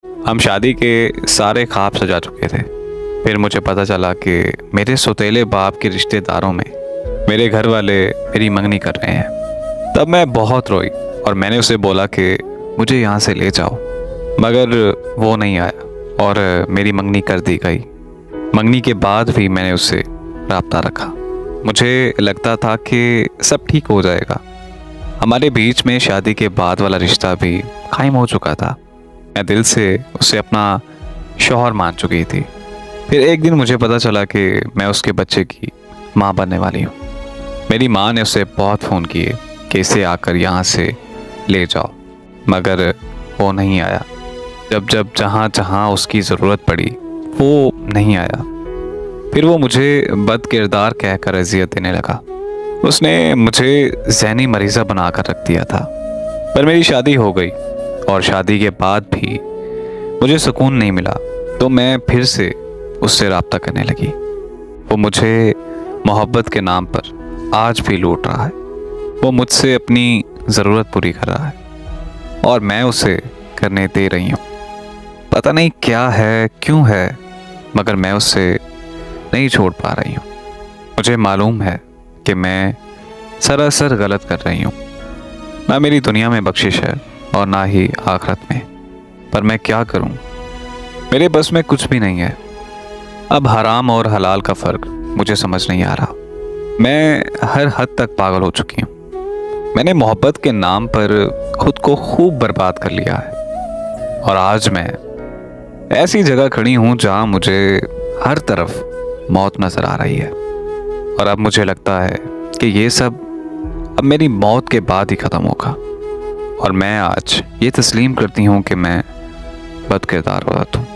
हम शादी के सारे ख्वाब सजा चुके थे। फिर मुझे पता चला कि मेरे सौतेले बाप के रिश्तेदारों में मेरे घर वाले मेरी मंगनी कर रहे हैं। तब मैं बहुत रोई और मैंने उसे बोला कि मुझे यहाँ से ले जाओ, मगर वो नहीं आया और मेरी मंगनी कर दी गई। मंगनी के बाद भी मैंने उससे राब्ता रखा। मुझे लगता था कि सब ठीक हो जाएगा। हमारे बीच में शादी के बाद वाला रिश्ता भी कायम हो चुका था। मैं दिल से उसे अपना शौहर मान चुकी थी। फिर एक दिन मुझे पता चला कि मैं उसके बच्चे की माँ बनने वाली हूँ। मेरी माँ ने उसे बहुत फ़ोन किए कि इसे आकर यहाँ से ले जाओ, मगर वो नहीं आया। जब जहाँ जहाँ उसकी ज़रूरत पड़ी वो नहीं आया। फिर वो मुझे बद किरदार कहकर अजियत देने लगा। उसने मुझे ज़हनी मरीज़ा बनाकर रख दिया था। पर मेरी शादी हो गई और शादी के बाद भी मुझे सुकून नहीं मिला, तो मैं फिर से उससे राब्ता करने लगी। वो मुझे मोहब्बत के नाम पर आज भी लूट रहा है। वो मुझसे अपनी ज़रूरत पूरी कर रहा है और मैं उसे करने दे रही हूँ। पता नहीं क्या है, क्यों है, मगर मैं उससे नहीं छोड़ पा रही हूँ। मुझे मालूम है कि मैं सरासर गलत कर रही हूँ। ना मेरी दुनिया में बख्शिश है और ना ही आखिरत में। पर मैं क्या करूँ, मेरे बस में कुछ भी नहीं है। अब हराम और हलाल का फ़र्क मुझे समझ नहीं आ रहा। मैं हर हद तक पागल हो चुकी हूँ। मैंने मोहब्बत के नाम पर खुद को खूब बर्बाद कर लिया है और आज मैं ऐसी जगह खड़ी हूँ जहाँ मुझे हर तरफ मौत नज़र आ रही है। और अब मुझे लगता है कि ये सब अब मेरी मौत के बाद ही ख़त्म होगा। और मैं आज ये तस्लीम करती हूँ कि मैं बद किरदार औरत हूँ।